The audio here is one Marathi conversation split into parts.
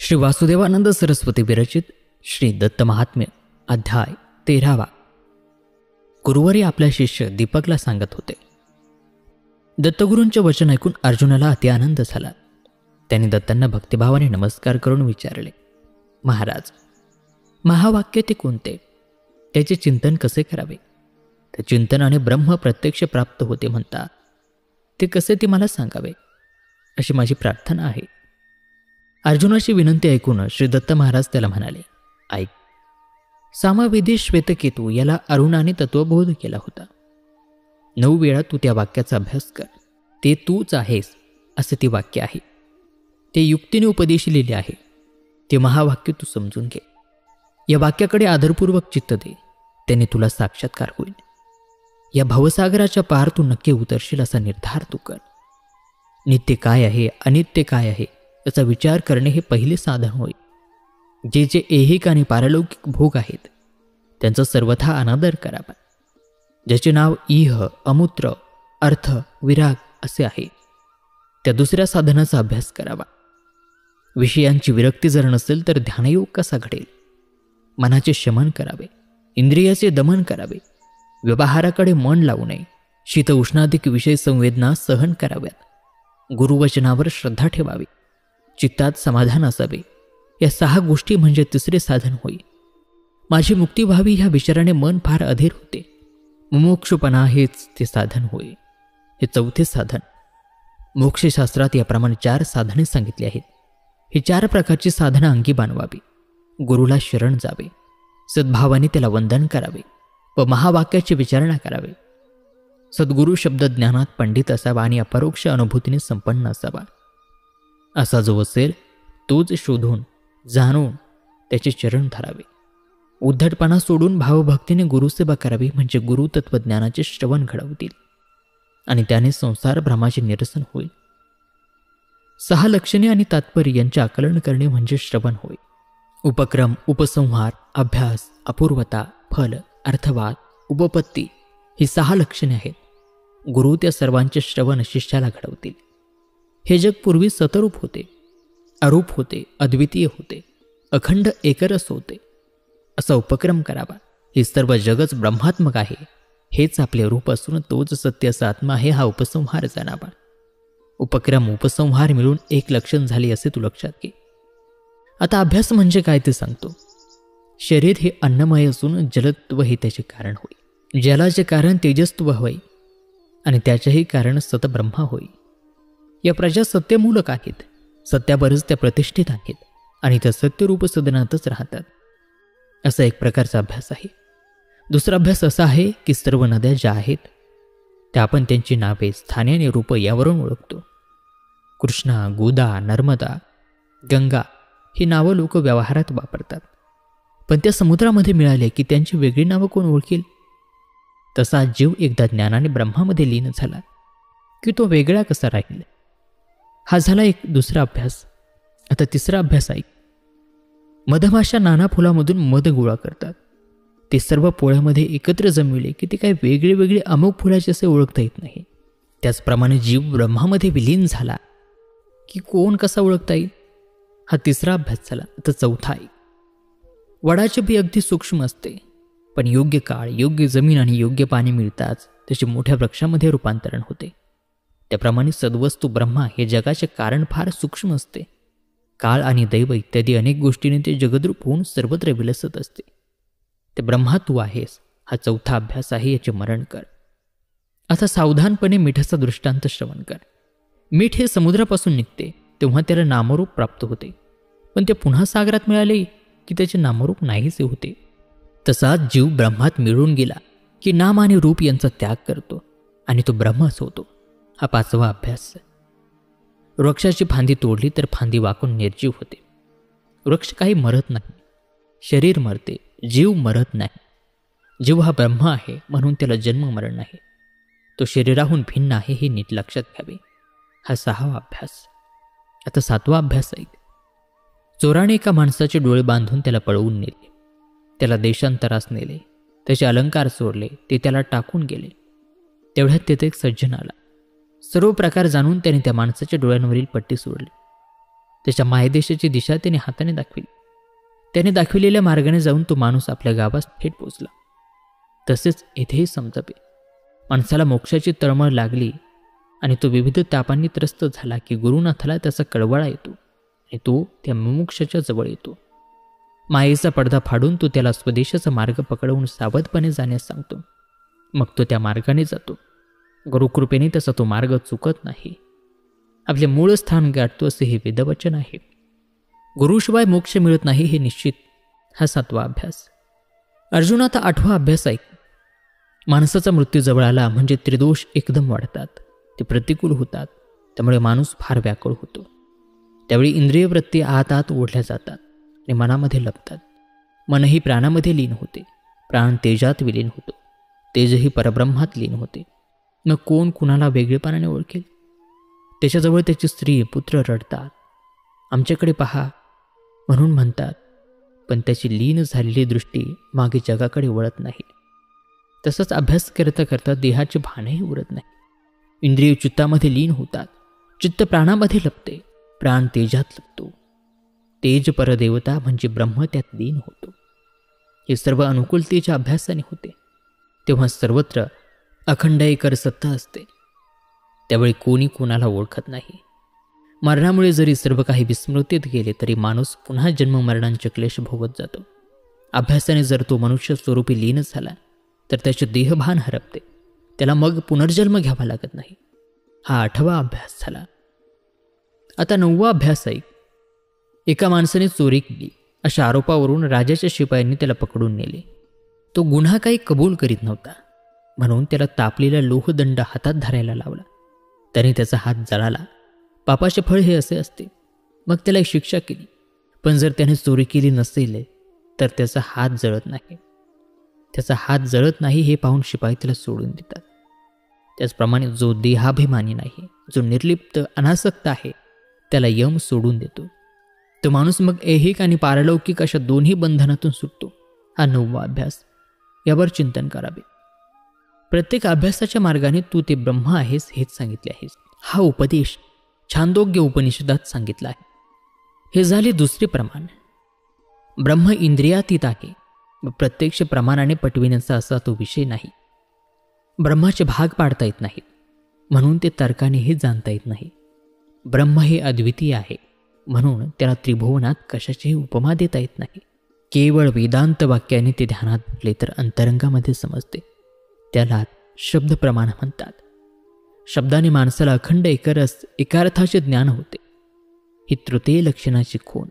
श्री वासुदेवानंद सरस्वती विरचित श्री दत्त महात्म्य अध्याय 13। गुरुवारी आपला शिष्य दीपकला सांगत होते. दत्तगुरूंचे वचन ऐकून अर्जुनाला अति आनंद झाला. त्यांनी दत्तांना भक्तिभावाने नमस्कार करून विचारले, महाराज, महावाक्य ते कोणते? त्याचे चिंतन कसे करावे? त्या चिंतनाने ब्रह्म प्रत्यक्ष प्राप्त होते म्हणता, ते कसे ते मला सांगावे, अशी माझी प्रार्थना आहे. अर्जुनाची विनंती ऐकून श्री दत्त महाराज त्याला म्हणाले, ऐक, सामवेदी श्वेतकेतू याला अरुणाने तत्वबोध केला होता. 9 वेळा तू त्या वाक्याचा अभ्यास कर. ते तूच आहेस असे ते वाक्य आहे. ते युक्तीने उपदेशी लिहिले आहे. ते महावाक्य तू समजून घे. या वाक्याकडे आदरपूर्वक चित्त दे, त्याने तुला साक्षात्कार होईल. या भवसागराच्या पार तू नक्की उतरशील असा निर्धार तू कर. नित्य काय आहे, अनित्य काय आहे याचा विचार करणे हे पहिले साधन होय. जे जे ऐहिक आणि पारलौकिक भोग आहेत त्यांचा सर्वथा अनादर करावा. ज्याचे नाव इह, अमूत्र, अर्थ, विराग असे आहे त्या दुसऱ्या साधनाचा अभ्यास करावा. विषयांची विरक्ती जर नसेल तर ध्यानयोग कसा घडेल? मनाचे शमन करावे, इंद्रियाचे दमन करावे, व्यवहाराकडे मन लावू नये, शीत उष्णाधिक विषय संवेदना सहन कराव्यात, गुरुवचनावर श्रद्धा ठेवावी, चित्तात समाधान असावे. या 6 गोष्टी म्हणजे तिसरे साधन होय. माझी मुक्ती व्हावी ह्या विचाराने मन फार अधीर होते. मुमुक्षुपणा हेच ते साधन होय. हे 4थे साधन. मोक्षशास्त्रात याप्रमाणे 4 साधने सांगितली आहेत. ही 4 प्रकारची साधनं अंगी बाणवावी. गुरुला शरण जावे, सद्भावाने त्याला वंदन करावे व महावाक्याची विचारणा करावे. सद्गुरु शब्द ज्ञानात पंडित असावा आणि अपरोक्ष अनुभूतीने संपन्न असावा. असा जो असेल तोच शोधून जाणून त्याचे चरण धरावे. उद्धटपणा सोडून भावभक्तीने गुरुसेवा करावी, म्हणजे गुरु तत्वज्ञानाचे श्रवण घडवतील आणि त्याने संसार भ्रमाचे निरसन होईल. 6 लक्षणे आणि तात्पर्य यांचे आकलन करणे म्हणजे श्रवण होय. उपक्रम, उपसंहार, अभ्यास, अपूर्वता, फल, अर्थवाद, उपपत्ती ही 6 लक्षणे आहेत. गुरु त्या सर्वांचे श्रवण शिष्याला घडवतील. हे जग पूर्वी सतरूप होते, अरूप होते, अद्वितीय होते, अखंड एकरस होते. असा उपक्रम करावा. हे सर्व जगच ब्रह्मात्मक आहे, हेच आपले रूप असून तोच सत्य असा आत्मा आहे हा उपसंहार जाणावा. उपक्रम उपसंहार मिळून 1 लक्षण झाले असे तू लक्षात घे. आता अभ्यास म्हणजे काय ते सांगतो. शरीर हे अन्नमय असून जलत्व हे त्याचे कारण होय. जलाचे कारण तेजस्त्व होय आणि त्याचेही कारण सतब्रह्मा होय. या प्रजा सत्यमूलक आहेत. सत्याबरच त्या प्रतिष्ठित आहेत आणि त्या सत्यरूप सदनातच राहतात. असा एक प्रकारचा अभ्यास आहे. दुसरा अभ्यास असा आहे की सर्व नद्या ज्या आहेत त्या आपण त्यांची नावे, स्थाने आणि रूप यावरून ओळखतो. कृष्णा, गोदा, नर्मदा, गंगा ही नावं लोक व्यवहारात वापरतात. पण त्या समुद्रामध्ये मिळाले की त्यांची वेगळी नावं कोण ओळखेल? तसा जीव एकदा ज्ञानाने ब्रह्मामध्ये लीन झाला की तो वेगळा कसा राहील? हा झाला एक दुसरा अभ्यास. आता तिसरा अभ्यास आहे. मधमाशा नाना फुलामधून मध गोळा करतात. ते सर्व पोळ्यामध्ये एकत्र जमविले की ते काही वेगळे वेगळे अमुक फुलाचे असे ओळखता येत नाही. त्याचप्रमाणे जीव ब्रह्मामध्ये विलीन झाला की कोण कसा ओळखता येईल? हा तिसरा अभ्यास झाला. आता चौथा आहे. वडाचे बी अगदी सूक्ष्म असते, पण योग्य काळ, योग्य जमीन आणि योग्य पाणी मिळताच त्याचे मोठ्या वृक्षामध्ये रूपांतरण होते. त्याप्रमाणे सद्वस्तू ब्रह्मा हे जगाचे कारण फार सूक्ष्म असते. काळ आणि दैव इत्यादी अनेक गोष्टीने ते जगद्रूप होऊन सर्वत्र विलसत असते. ते ब्रह्मा तू आहेस हा चौथा अभ्यास आहे, याचे मरण कर. आता सावधानपणे मिठाचा दृष्टांत श्रवण कर. मीठ हे समुद्रापासून निघते तेव्हा त्याला नामरूप प्राप्त होते, पण ते पुन्हा सागरात मिळाले की त्याचे नामरूप नाहीसे होते. तसाच जीव ब्रह्मात मिळून गेला की नाम आणि रूप यांचा त्याग करतो आणि तो ब्रह्मच होतो. हा 5वा अभ्यास. वृक्षाची फांदी तोडली तर फांदी वाकून निर्जीव होते. वृक्ष काही मरत नाही, शरीर मरते, जीव मरत नाही. जीव हा ब्रह्म आहे म्हणून त्याला जन्म मरण नाही. तो शरीराहून भिन्न आहे हे नीट लक्षात घ्यावे. हा 6वा अभ्यास. आता 7वा अभ्यास आहे. चोराने एका माणसाचे डोळे बांधून त्याला पळवून नेले. त्याला देशांतरास नेले, त्याचे अलंकार चोरले, ते त्याला टाकून गेले. तेवढ्यात तेथे एक सज्जन आला. सर्व प्रकार जाणून त्याने त्या माणसाच्या डोळ्यांवरील पट्टी सोडली. त्याच्या मायदेशाची दिशा त्याने हाताने दाखविली. त्याने दाखविलेल्या मार्गाने जाऊन तो माणूस आपल्या गावास थेट पोचला. तसेच येथेही समजावे, माणसाला मोक्षाची तळमळ लागली आणि तो विविध तापांनी त्रस्त झाला की गुरुनाथाला त्याचा कळवळा येतो आणि तो त्या मुमुक्षाच्या जवळ येतो. मायेचा पडदा फाडून तो त्याला स्वदेशाचा मार्ग पकडवून सावधपणे जाण्यास सांगतो. मग तो त्या मार्गाने जातो. गुरुकृपेने त्याचा तो मार्ग चुकत नाही. आपले मूळ स्थान गाठतो असे हे वेदवचन आहे. गुरुशिवाय मोक्ष मिळत नाही हे निश्चित. हा 7वा अभ्यास. अर्जुना, आता 8वा अभ्यास ऐक. माणसाचा मृत्यू जवळ आला म्हणजे त्रिदोष एकदम वाढतात, ते प्रतिकूल होतात. त्यामुळे माणूस फार व्याकुळ होतो. त्यावेळी इंद्रिय वृत्ती आत आत ओढल्या जातात आणि मनामध्ये लपतात. मनही प्राणामध्ये लीन होते. प्राण तेजात विलीन होतो. तेजही परब्रह्मात लीन होते. मग कोण कुणाला वेगळेपणाने ओळखेल? त्याच्याजवळ त्याची स्त्री पुत्र रडतात. आमच्याकडे पहा म्हणून म्हणतात, पण त्याची लीन झालेली दृष्टी मागे जगाकडे वळत नाही. तसंच अभ्यास करता करता देहाचे भानही उरत नाही. इंद्रिय चित्तामध्ये लीन होतात. चित्त प्राणामध्ये लपते. प्राण तेजात लपतो. तेज परदेवता म्हणजे ब्रह्म त्यात लीन होतो. हे सर्व अनुकूलतेच्या अभ्यासाने होते. तेव्हा सर्वत्र अखंड एकर सत्ता असते. त्यावेळी कोणी कोणाला ओळखत नाही. मरणामुळे जरी सर्व काही विस्मृतीत गेले तरी माणूस पुन्हा जन्ममरणांचे क्लेश भोगत जातो. अभ्यासाने जर तो मनुष्य स्वरूपी लीन झाला तर त्याचे देहभान हरपते. त्याला मग पुनर्जन्म घ्यावा लागत नाही. हा 8वा अभ्यास झाला. आता 9वा अभ्यास ऐक. एका माणसाने चोरी केली अशा आरोपावरून राजाच्या शिपायांनी त्याला पकडून नेले. तो गुन्हा काही कबूल करीत नव्हता म्हणून त्याला तापलेला लोहदंड हातात धरायला लावला. त्याने त्याचा हात जळाला. पापाचे फळ हे असे असते. मग त्याला एक शिक्षा केली. पण जर त्याने चोरी केली नसेल तर त्याचा हात जळत नाही. त्याचा हात जळत नाही हे पाहून शिपाई त्याला सोडून देतात. त्याचप्रमाणे जो देहाभिमानी नाही, जो निर्लिप्त अनासक्त आहे, त्याला यम सोडून देतो. तो माणूस मग ऐहिक आणि पारलौकिक अशा दोन्ही बंधनातून सुटतो. हा 9वा अभ्यास. यावर चिंतन करावे. प्रत्येक अभ्यासाच्या मार्गाने तू ते ब्रह्म आहेस हेच सांगितले आहेस. हा उपदेश छांदोग्य उपनिषदात सांगितला आहे. हे झाले दुसरे प्रमाण. ब्रह्म इंद्रियातीत आहे व प्रत्यक्ष प्रमाणाने पटविण्याचा असा तो विषय नाही. ब्रह्माचे भाग पाडता येत नाहीत म्हणून ते तर्कानेही जाणता येत नाही. ब्रह्म हे अद्वितीय आहे म्हणून त्याला त्रिभुवनात कशाचीही उपमा देता येत नाही. केवळ वेदांत वाक्याने ते ध्यानात धरले तर अंतरंगामध्ये समजते. त्याला शब्द प्रमाण म्हणतात. शब्दाने माणसाला अखंड एकार्थाचे ज्ञान होते. ही तृतीय लक्षणाची खूण.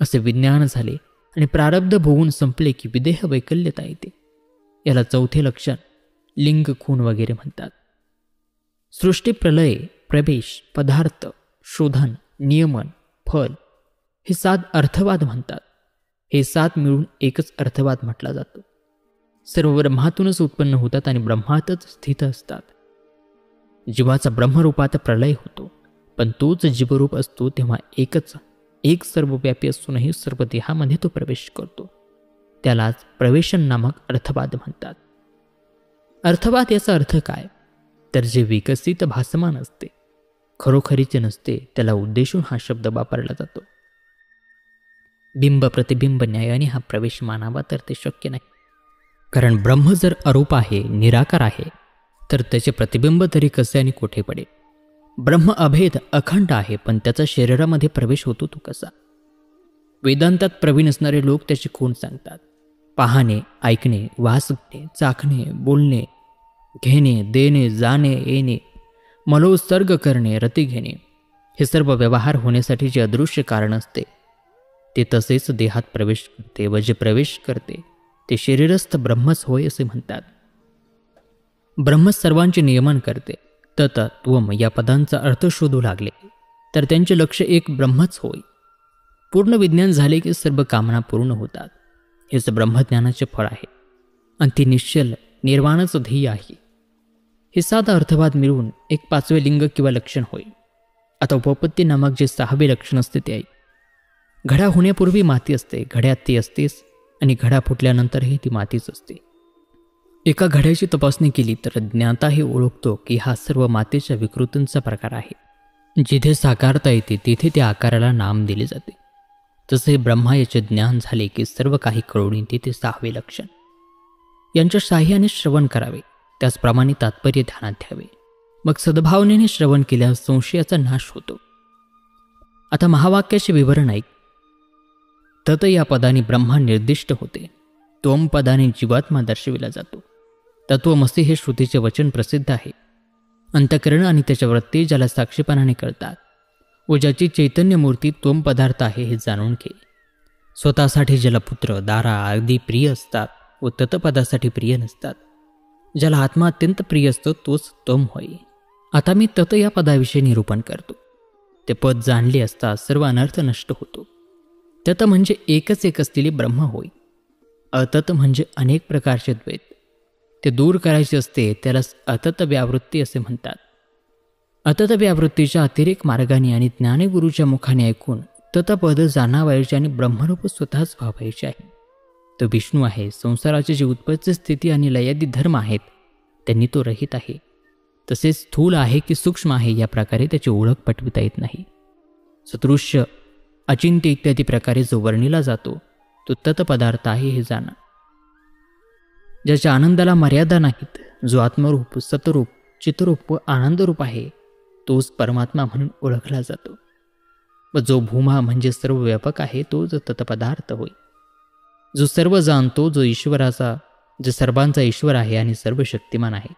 असे विज्ञान झाले आणि प्रारब्ध भोगून संपले की विदेह वैकल्यता येते. याला चौथे लक्षण लिंग खून वगैरे म्हणतात. सृष्टी प्रलय, प्रवेश, पदार्थ, शोधन, नियमन, फल हे 7 अर्थवाद म्हणतात. हे 7 मिळून एकच अर्थवाद म्हटला जातो. सर्व ब्रह्मातूनच उत्पन्न होतात आणि ब्रह्मातच स्थित असतात. जीवाचा ब्रह्मरूपात प्रलय होतो पण तोच जीवरूप असतो तेव्हा एक सर्वव्यापी असूनही सर्व देहामध्ये तो प्रवेश करतो. त्यालाच प्रवेशन नामक अर्थवाद म्हणतात. अर्थवाद याचा अर्थ काय तर जे विकसित भासमान असते, खरोखरीचे नसते, त्याला उद्देशून हा शब्द वापरला जातो. बिंब प्रतिबिंब न्यायाने हा प्रवेश मानावा तर ते शक्य नाही. कारण ब्रह्म जर अरूप आहे, निराकार आहे, तर त्याचे प्रतिबिंब तरी कसे आणि कोठे पडेल? ब्रह्म अभेद अखंड आहे पण त्याचा शरीरामध्ये प्रवेश होतो तो कसा? वेदांतात प्रवीण असणारे लोक त्याची खूण सांगतात. पाहणे, ऐकणे, वास घेणे, चाखणे, बोलणे, घेणे, देणे, जाणे, येणे, मलोत्सर्ग करणे, रती घेणे हे सर्व व्यवहार होण्यासाठी जे अदृश्य कारण असते ते तसेच देहात प्रवेश करते व जे प्रवेश करते ते शरीरस्थ ब्रह्मच होय असे म्हणतात. ब्रह्म सर्वांचे नियमन करते. तत त्वम या पदांचा अर्थ शोधू लागले तर त्यांचे लक्ष एक ब्रह्मच होय. पूर्ण विज्ञान झाले की सर्व कामना पूर्ण होतात. हेच ब्रह्मज्ञानाचे फळ आहे आणि ते निश्चल निर्वाणच ध्येय आहे. हे 7 अर्थवाद मिळून एक 5वे लिंग किंवा लक्षण होय. आता उपपत्ती नामक जे 6वे लक्षण असते ते आहे. घडा होण्यापूर्वी माती असते, घड्यात ती असतेच आणि घडा फुटल्यानंतरही ती मातीच असते. एका घड्याची तपासणी केली तर ज्ञाता हे ओळखतो की हा सर्व मातीच्या विकृतींचा प्रकार आहे. जिथे साकारता येते तिथे त्या आकाराला नाम दिले जाते. तसे ब्रह्मा याचे ज्ञान झाले की सर्व काही कळून येते ते 6वे लक्षण. यांच्या साह्याने श्रवण करावे, त्याचप्रमाणे तात्पर्य ध्यानात घ्यावे. मग सद्भावनेने श्रवण केल्यास संशयाचा नाश होतो. आता महावाक्याचे विवरण ऐक. तत या पदाने ब्रह्मा निर्दिष्ट होते. त्वम पदाने जीवात्मा दर्शविला जातो. तत्वमसी हे श्रुतीचे वचन प्रसिद्ध आहे. अंतःकरण आणि त्याच्या वृत्ती ज्याला साक्षीपणाने कळतात व ज्याची चैतन्य मूर्ती त्वम पदार्थ आहे हे जाणून घे. स्वतःसाठी ज्याला पुत्र दारा अगदी प्रिय असतात व तत्पदासाठी प्रिय नसतात, ज्याला आत्मा अत्यंत प्रिय असतो तोच त्वम होय. आता मी तत या पदाविषयी निरूपण करतो. ते पद जाणले असता सर्व अनर्थ नष्ट होतो. तत म्हणजे एकच एक असलेली ब्रह्म होय. अतत म्हणजे अनेक प्रकारचे द्वैत. ते दूर करायचे असते त्याला अतत व्यावृत्ती असे म्हणतात. अतत व्यावृत्तीच्या अतिरेक मार्गाने आणि ज्ञानगुरूच्या मुखाने ऐकून ततपद जाणावायचे आणि ब्रह्मरूप स्वतःच व्हावायचे आहे. तो विष्णू आहे. संसाराची जी उत्पत्ती स्थिती आणि लयादी धर्म आहेत त्यांनी तो रहित आहे. तसेच स्थूल आहे की सूक्ष्म आहे या प्रकारे त्याची ओळख पटविता येत नाही. सदृश्य अचिंत्य इत्यादी प्रकारे जो वर्णिला जातो तो तत्पदार्थ आहे हे जाणा. ज्याच्या आनंदाला मर्यादा नाहीत, जो आत्मरूप सतरूप चितरूप व आनंदरूप आहे तोच परमात्मा म्हणून ओळखला जातो. व जो भूमा म्हणजे सर्व व्यापक आहे तो जो तत्पदार्थ होय. जो सर्व जाणतो, जो ईश्वराचा जो सर्वांचा ईश्वर आहे आणि सर्व शक्तिमान आहे,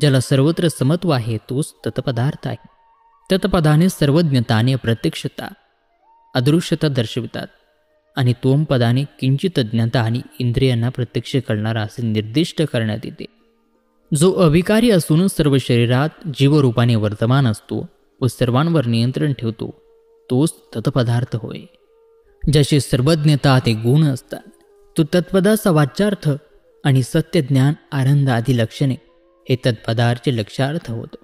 ज्याला सर्वत्र समत्व आहे तोच तत्पदार्थ आहे. तत्पदाने सर्वज्ञता आणि अप्रत्यक्षता अदृश्यता दर्शवितात आणि त्वम पदाने किंचित ज्ञाता आणि इंद्रियांना प्रत्यक्ष करणारा असे निर्दिष्ट करण्यात येते. जो अविकारी असून सर्व शरीरात जीवरूपाने वर्तमान असतो व सर्वांवर नियंत्रण ठेवतो तोच तत्पदार्थ होय. ज्याचे सर्वज्ञता ते गुण असतात तो तत्पदाचा वाच्यार्थ आणि सत्यज्ञान आनंद आदी लक्षणे हे तत्पदार्थे लक्षार्थ होतं.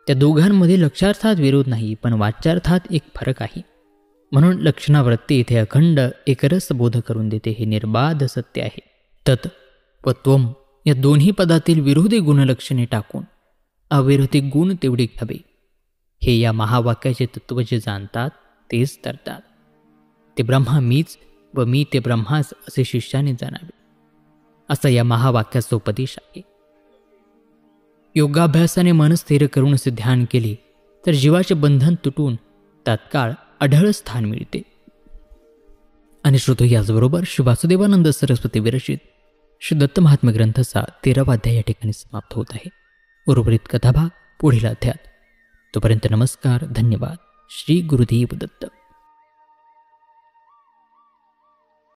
त्या दोघांमध्ये लक्षार्थात विरोध नाही, पण वाच्यार्थात एक फरक आहे. म्हणून लक्षणावृत्ती इथे अखंड एकरस बोध करून देते. हे निर्बाध सत्य आहे. तत् व त्वम या दोन्ही पदातील विरोधी गुणलक्षणे टाकून अविरोधी गुण तेवढे घ्यावे. हे या महावाक्याचे तत्त्व जे जाणतात तेच तरतात. ते ब्रह्मा मीच व मी ते ब्रह्माच असे शिष्याने जाणावे, असा या महावाक्याचा उपदेश आहे. योगाभ्यासाने मन स्थिर करून असे ध्यान केले तर जीवाचे बंधन तुटून तात्काळ अढळ स्थान मिळते. आणि श्रोतो, याचबरोबर श्री वासुदेवानंद सरस्वती विरचित श्री दत्त महात्म्य ग्रंथाचा 13वा अध्याय या ठिकाणी समाप्त होत आहे. उर्वरित कथाभाग पुढील अध्यायात. तोपर्यंत नमस्कार, धन्यवाद. श्री गुरुदेव दत्त.